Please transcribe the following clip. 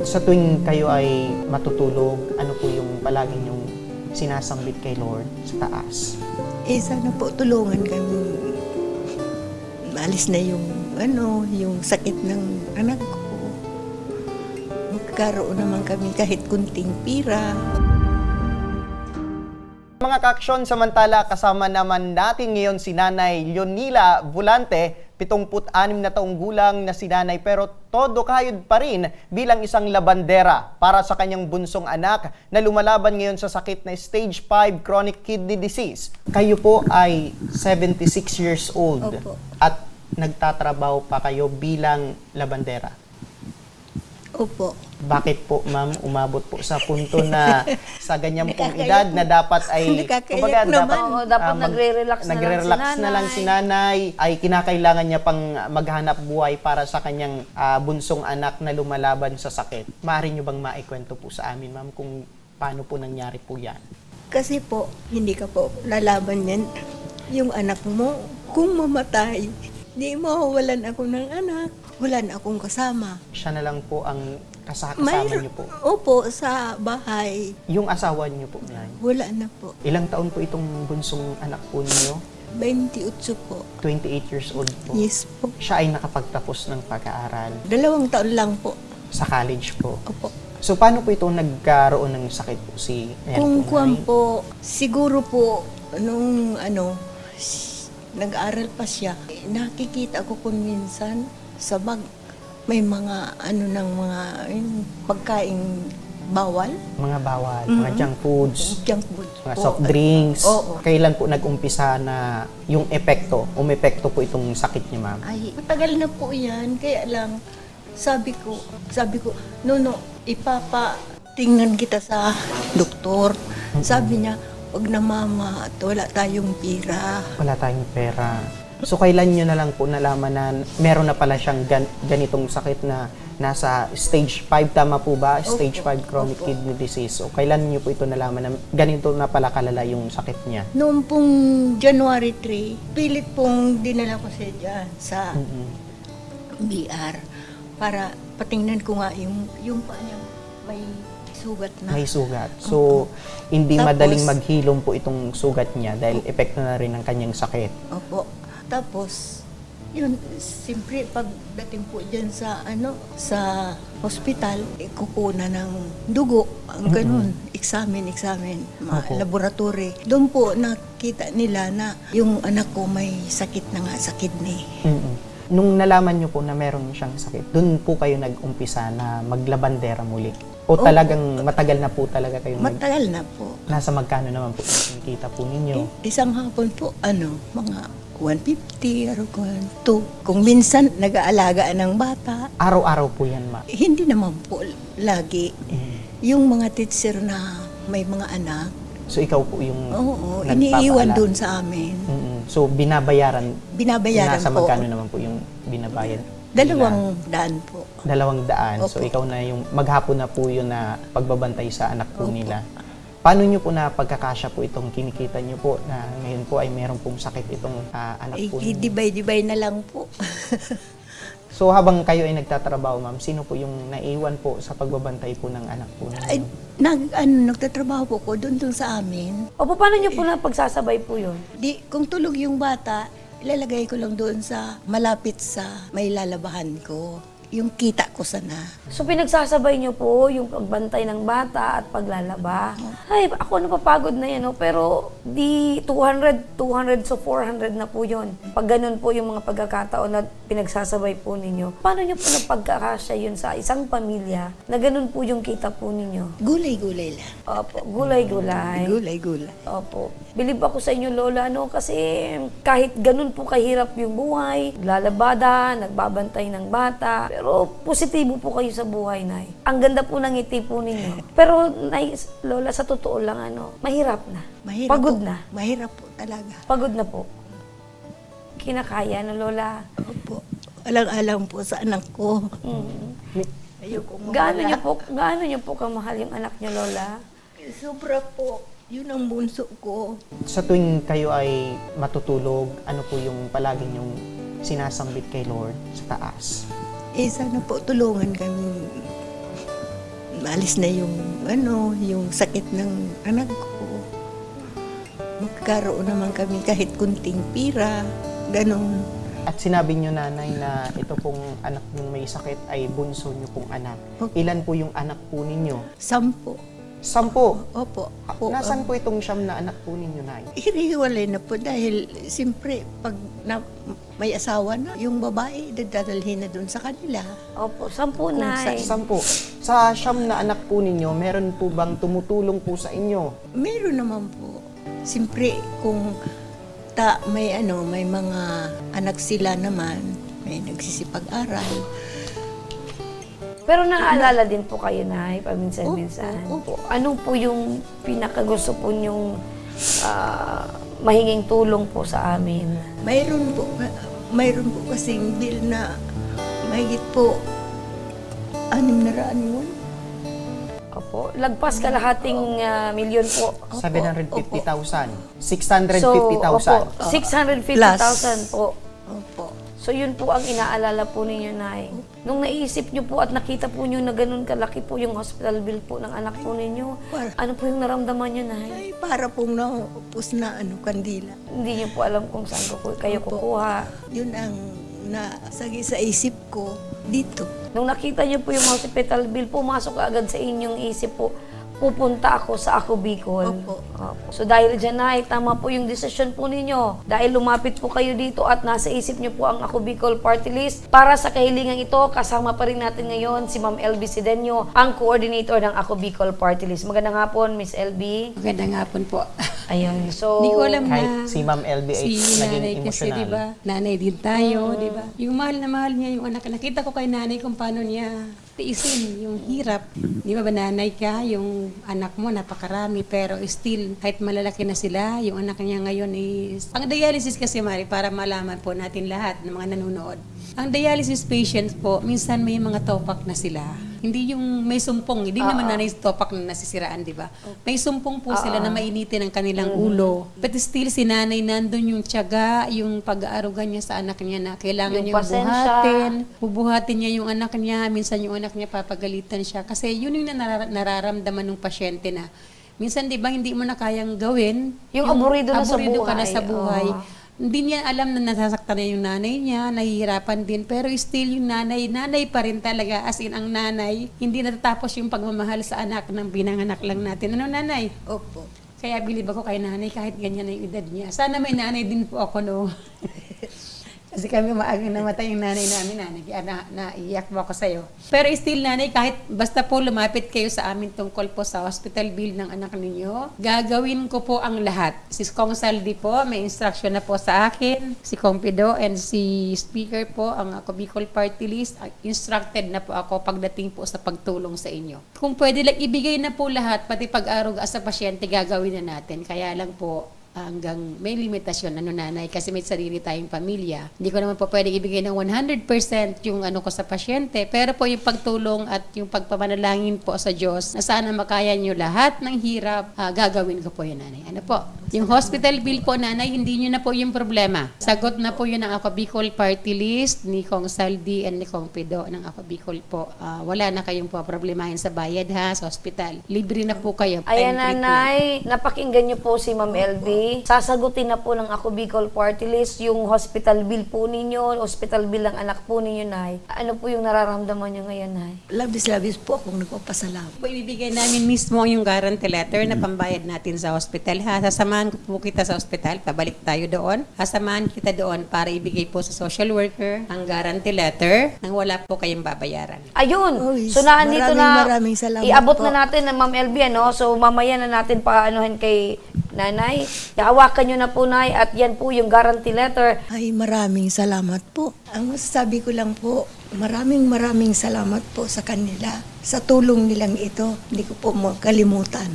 Sa tuwing kayo ay matutulog, ano po yung palagi yung sinasambit kay Lord sa taas? Sana po tulungan kami. Maalis na yung sakit ng anak ko. Magkaroon naman kami kahit kunting pira. Mga kaaksyon, samantala kasama naman natin ngayon si Nanay Leonila Volante, 76 na taong gulang na si Nanay, pero todo kayod pa rin bilang isang labandera para sa kanyang bunsong anak na lumalaban ngayon sa sakit na stage 5 chronic kidney disease. Kayo po ay 76 years old. Opo. At nagtatrabaho pa kayo bilang labandera. Opo. Bakit po, ma'am, umabot po sa punto na sa ganyan pong edad na dapat ay Nakakaiyak naman. Dapat nagre-relax na lang si nanay, ay kinakailangan niya pang maghanap buhay para sa kanyang bunsong anak na lumalaban sa sakit. Maaari niyo bang maikwento po sa amin, ma'am, kung paano po nangyari po yan? Kasi po, hindi ka po lalaban yan. Yung anak mo, kung mamatay, di mawawalan ako ng anak. Wala na akong kasama. Siya na lang po ang kasama niyo po. Opo, sa bahay. Yung asawa niyo po, nanay? Wala na po. Ilang taon po itong bunsong anak po niyo? 28 po. 28 years old po. Yes po. Siya ay nakapagtapos ng pag-aaral 2 taon lang po. sa college po. Opo. So, paano po ito nagkaroon ng sakit po si... Kung kuwan po, siguro po, nung nag-aral pa siya, nakikita ko kung minsan sa bag, may mga ng mga pagkain bawal. Mga bawal, mga junk foods, Junk food mga po. soft drinks. Oo. Kailan po nag-umpisa na yung umepekto po itong sakit niya, ma'am? Ay, matagal na po yan. Kaya lang, sabi ko, no, ipapatingnan kita sa doktor. Sabi niya, wag na mama, at wala tayong pira. Wala tayong pera. So, kailan nyo na lang po nalaman na meron na pala siyang ganitong sakit na nasa stage 5, tama po ba? Stage 5 chronic kidney disease. So, kailan nyo po ito nalaman na ganito na pala kalala yung sakit niya? Noong pong January 3, pilit pong dinala ko siya dyan sa BR para patingnan ko nga yung paa niya may sugat na. May sugat. So, hindi Tapos, madaling maghilom po itong sugat niya dahil epekto na rin ng kanyang sakit. Opo. Tapos, yun, siyempre, pagdating po dyan sa hospital, kukunan ng dugo, ang ganun, examine, Opo. laboratory. Doon po nakita nila na yung anak ko may sakit na nga sa kidney. Nung nalaman niyo po na meron siyang sakit, doon po kayo nag-umpisa na maglabandera muli? O talagang matagal na po talaga kayo Matagal na po. Nasa magkano naman po yung kita po ninyo? Isang hapon po, mga 150, araw ko 2. Kung minsan, nag-aalagaan ng bata. Araw-araw po yan, ma? Hindi naman po lagi. Yung mga teacher na may mga anak, So, ikaw po yung oo, nagpapaala? iniiwan doon sa amin. So, binabayaran nasa po. magkano naman po yung binabayad? 200 po. 200. So, Opo. ikaw na yung maghapon na po yun na pagbabantay sa anak po nila. Paano nyo po na pagkakasya po itong kinikita nyo po na ngayon po ay meron pong sakit itong anak po ninyo? Dibay-dibay na lang po. So, habang kayo ay nagtatrabaho, ma'am, sino po yung naiwan po sa pagbabantay po ng anak po ninyo? Ay, nagtatrabaho po ko doon sa amin. O paano niyo po na pagsasabay po yun? Kung tulog yung bata, ilalagay ko lang doon sa malapit sa may lalabahan ko. Yung kita ko sana. So pinagsasabay niyo po yung pagbantay ng bata at paglalaba. Ay, ako napapagod na yan, no? Pero di 200 so 400 na po yun. Pag ganun po yung mga pagkakataon na pinagsasabay po ninyo, paano niyo po napagkakasya yun sa isang pamilya na ganun po yung kita po ninyo? Gulay-gulay lang. Opo, gulay-gulay. Gulay-gulay. Opo. Bilib ako sa inyo, Lola, no? Kasi kahit ganun po kahirap yung buhay, lalabada, nagbabantay ng bata, pero positibo po kayo sa buhay, Nay. Ang ganda po ng ngiti po ninyo. Pero, Nay, Lola, sa totoo lang, mahirap na. Mahirap Pagod po. na. Mahirap po talaga. Pagod na po. Kinakaya na, Lola. Opo. Alang-alang po sa anak ko. Ayoko Gaano niyo po kamahal yung anak niyo, Lola? Sobra po. Yun ang bunso ko. Sa tuwing kayo ay matutulog, ano po yung palagi yung sinasambit kay Lord sa taas? Sana po tulungan kami. maalis na yung yung sakit ng anak ko. Magkaroon naman kami kahit kunting pira, ganon. At sinabi niyo, nanay, na ito pong anak niyong may sakit ay bunso niyo pong anak. Ilan po yung anak po ninyo? 10. 10. Opo. Nasaan po itong 9 na anak po ninyo, nay? Hinihiwalay na po dahil siyempre pag may asawa na, yung babae dadalhin na doon sa kanila. Opo, 10 nay. 10. Sa 9 na anak po ninyo, meron po bang tumutulong po sa inyo? Meron naman po. Siyempre kung may mga anak sila naman, may nagsisipag-aral. Pero naaalala din po kayo, nay, paminsan-minsan. Opo. Ano po yung pinakagusto po nyong mahinging tulong po sa amin? Mayroon po kasing bill na mahigit po 600 yun. Opo. Lagpas kalahating milyon po. 750,000. Opo, 650,000. 650,000 po. Opo. So yun po ang inaalala po ninyo, nay. Nung naisip nyo po at nakita po nyo na ganun kalaki po yung hospital bill po ng anak po ninyo, ano po yung naramdaman nyo, nay? Ay, para pong naupos na kandila. Hindi nyo po alam kung saan kayo kukuha. Yun ang nasagi sa isip ko dito. Nung nakita nyo po yung hospital bill, pumasok agad sa inyong isip po, pupunta ako sa Ako Bicol. Opo. So dahil dyan, nay, tama po yung desisyon po ninyo. Dahil lumapit po kayo dito at nasa isip nyo po ang Ako Bicol Party List. Para sa kahilingan ito, kasama pa rin natin ngayon si Ma'am LB Sidenio, ang coordinator ng Ako Bicol Party List. Magandang hapon, Miss LB. Magandang hapon po. Ayun, so... Hindi ko alam Kahit na si Ma'am LB ay si naging nanay kasi, emosyonal. diba? Nanay din tayo, diba? Yung mahal na mahal niya yung anak. Nakita ko kay nanay kung paano niya tiisin yung hirap. Di ba nanay ka, yung anak mo napakarami, pero still, kahit malalaki na sila, yung anak niya ngayon is... Ang dialysis kasi, Mari, para malaman po natin lahat ng mga nanonood. Ang dialysis patients po, minsan may mga topak na sila. Hindi yung may sumpong, hindi naman nanay topak na nasisiraan, di ba? May sumpong po sila na mainitin ang kanilang ulo. But still, si nanay nandun yung tiyaga, yung pag-aaruga niya sa anak niya na kailangan Yung niyang pasensya. bubuhatin niya yung anak niya, minsan yung anak niya papagalitan siya. Kasi yun yung nararamdaman ng pasyente na minsan, di ba, hindi mo na kayang gawin. Yung aburido na sa ka na sa buhay. buhay. Hindi niya alam na nasasaktan na yung nanay niya, nahihirapan din, pero still yung nanay pa rin talaga, as in ang nanay, hindi natatapos yung pagmamahal sa anak ng binanganak lang natin. Ano, nanay? Opo. Kaya bilib ako kay nanay kahit ganyan na yung edad niya. Sana may nanay din po ako, no? Kasi kami maagang namatay yung nanay namin, naiiyak mo ako sa'yo. Pero still, nanay, kahit basta po lumapit kayo sa amin tungkol po sa hospital bill ng anak ninyo, gagawin ko po ang lahat. Si Kong Saldi po, may instruction na po sa akin. Si Kong Pido and si Speaker po, ang Ako Bicol Party List, instructed na po ako pagdating po sa pagtulong sa inyo. Kung pwede lang, ibigay na po lahat, pati pag-aruga sa pasyente, gagawin na natin. Kaya lang po, hanggang may limitasyon, nanay, kasi may sarili tayong pamilya. Hindi ko naman po pwede ibigay ng 100% yung ko sa pasyente, pero po yung pagtulong at yung pagpamanalangin po sa Diyos na sana makaya nyo lahat ng hirap, gagawin ko po yun, nanay. Ano po? Yung hospital bill po, nanay, hindi nyo na po yung problema. Sagot na po yun ang Ako Bicol Party List ni Kong Saldi and ni Kong Pido ng Ako Bicol po. Wala na kayong po problemahin sa bayad, ha, sa hospital. Libre na po kayo. Ayan, Time treatment. nanay, napakinggan niyo po si Ma'am LB. Sasagutin na po ng Ako Bicol Party List yung hospital bill po ninyo, hospital bill ng anak po ninyo, nay. Ano po yung nararamdaman niyo ngayon, nay? Labis-labis po akong nagpapasalamat. Po, ibibigay namin mismo yung guarantee letter na pambayad natin sa hospital. Ha? Sasamahan ko po kita sa hospital, pabalik tayo doon. Sasamahan kita doon para ibigay po sa social worker ang guarantee letter nang wala po kayong babayaran. Ayun. Oy, So nandito na, maraming salamat iabot po. na natin ng Ma'am LB, ano? So mamaya na natin paanohin kay nanay. Hawakan nyo na po, nay, at yan po yung guarantee letter. Ay, maraming salamat po. Ang masasabi ko lang po, maraming salamat po sa kanila. Sa tulong nilang ito, hindi ko po makalimutan.